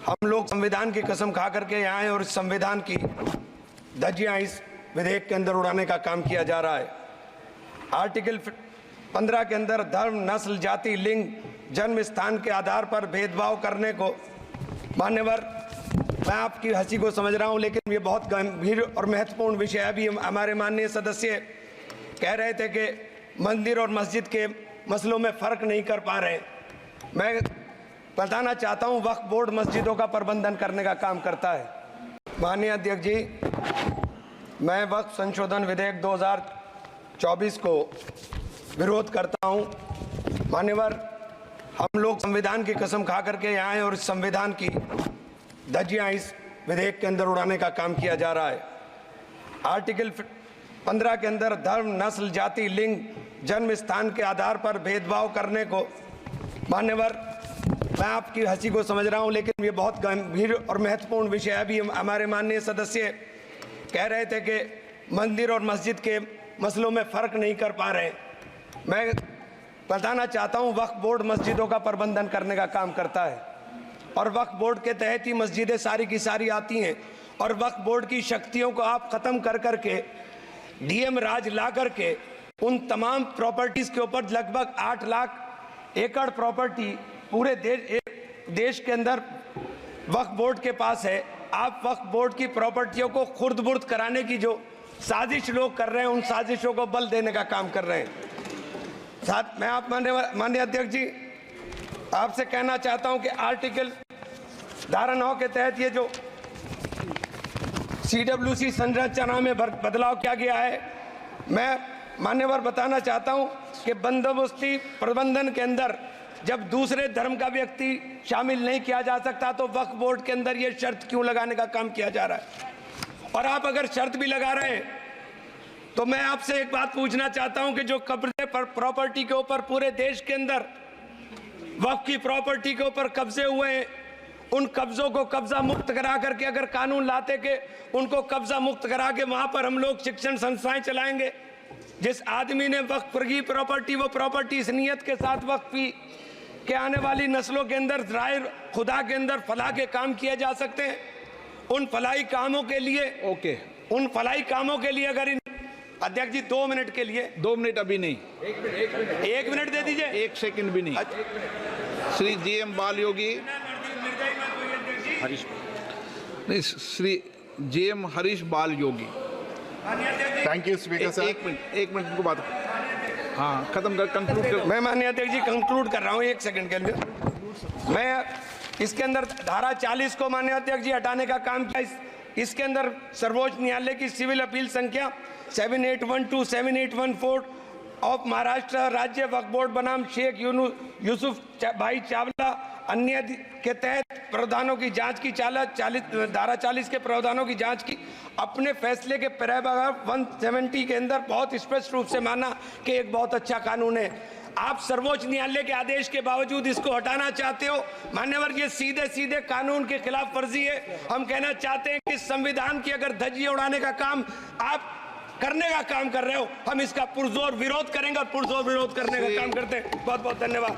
हम लोग संविधान की कसम खा करके यहाँ आए और इस संविधान की धज्जियां इस विधेयक के अंदर उड़ाने का काम किया जा रहा है। आर्टिकल 15 के अंदर धर्म, नस्ल, जाति, लिंग, जन्म स्थान के आधार पर भेदभाव करने को, मान्यवर, मैं आपकी हंसी को समझ रहा हूं, लेकिन ये बहुत गंभीर और महत्वपूर्ण विषय है। अभी हमारे माननीय सदस्य कह रहे थे कि मंदिर और मस्जिद के मसलों में फ़र्क नहीं कर पा रहे। मैं बताना चाहता हूं, वक्फ बोर्ड मस्जिदों का प्रबंधन करने का काम करता है। माननीय अध्यक्ष जी, मैं वक्फ संशोधन विधेयक 2024 को विरोध करता हूं। मान्यवर, हम लोग संविधान की कसम खा करके यहाँ आए और इस संविधान की धज्जियां इस विधेयक के अंदर उड़ाने का काम किया जा रहा है। आर्टिकल 15 के अंदर धर्म, नस्ल, जाति, लिंग, जन्म स्थान के आधार पर भेदभाव करने को, मान्यवर, मैं आपकी हंसी को समझ रहा हूं, लेकिन ये बहुत गंभीर और महत्वपूर्ण विषय है। अभी हमारे माननीय सदस्य कह रहे थे कि मंदिर और मस्जिद के मसलों में फ़र्क नहीं कर पा रहे। मैं बताना चाहता हूं, वक्फ बोर्ड मस्जिदों का प्रबंधन करने का काम करता है और वक्फ बोर्ड के तहत ही मस्जिदें सारी की सारी आती हैं। और वक्फ बोर्ड की शक्तियों को आप ख़त्म कर करके डीएम राज ला करके उन तमाम प्रॉपर्टीज़ के ऊपर लगभग 8 लाख एकड़ प्रॉपर्टी पूरे देश के अंदर वक्फ बोर्ड के पास है। आप वक्फ बोर्ड की प्रॉपर्टियों को खुर्द-बुर्द कराने की जो साजिश लोग कर रहे हैं, उन साजिशों को बल देने का काम कर रहे हैं। साथ मैं आप माननीय अध्यक्ष जी आपसे कहना चाहता हूं कि आर्टिकल धारा 9 के तहत ये जो CWC संरचना में बदलाव किया गया है, मैं मान्यवर बताना चाहता हूं कि बंदोबस्ती प्रबंधन के अंदर जब दूसरे धर्म का व्यक्ति शामिल नहीं किया जा सकता, तो वक्फ बोर्ड के अंदर ये शर्त क्यों लगाने का काम किया जा रहा है? और आप अगर शर्त भी लगा रहे हैं तो मैं आपसे एक बात पूछना चाहता हूं कि जो कब्जे पर प्रॉपर्टी के ऊपर पूरे देश के अंदर वक्फ की प्रॉपर्टी के ऊपर कब्जे हुए हैं, उन कब्जों को कब्जा मुक्त करा करके अगर कानून लाते के उनको कब्जा मुक्त करा के वहां पर हम लोग शिक्षण संस्थाएं चलाएंगे। जिस आदमी ने वक्फ की प्रॉपर्टी, वो प्रॉपर्टी इस नियत के साथ वक्फ की कि आने वाली नस्लों के अंदर राय खुदा के अंदर फलाह के काम किए जा सकते हैं। उन फलाही कामों के लिए उन फलाही कामों के लिए अगर अध्यक्ष जी 2 मिनट के लिए 2 मिनट अभी नहीं, 1 मिनट दे दीजिए, 1 सेकंड भी नहीं। श्री GM बाल योगी हरीश नहीं, श्री GM हरीश बाल योगी। थैंक यू स्पीकर साहब। 1 मिनट को बात, हाँ खत्म कर, कंक्लूड कर। मैं माननीय अध्यक्ष जी कंक्लूड कर रहा हूँ 1 सेकंड के लिए। मैं इसके अंदर धारा 40 को माननीय अध्यक्ष जी हटाने का काम किया। इसके अंदर सर्वोच्च न्यायालय की सिविल अपील संख्या 7812 7814 ऑफ महाराष्ट्र राज्य वक्फ बोर्ड बनाम शेख यूसुफ भाई चावला अन्य के तहत प्रावधानों की जांच की धारा 40 के प्रावधानों की जांच की। अपने फैसले के पैराग्राफ 170 के अंदर बहुत स्पष्ट रूप से माना कि एक बहुत अच्छा कानून है। आप सर्वोच्च न्यायालय के आदेश के बावजूद इसको हटाना चाहते हो। मान्यवर, ये सीधे सीधे कानून के खिलाफ वर्जी है। हम कहना चाहते हैं कि संविधान की अगर धज्जियां उड़ाने का काम आप करने का काम कर रहे हो, हम इसका पुरजोर विरोध करेंगे और पुरजोर विरोध करने का काम करते हैं। बहुत बहुत धन्यवाद।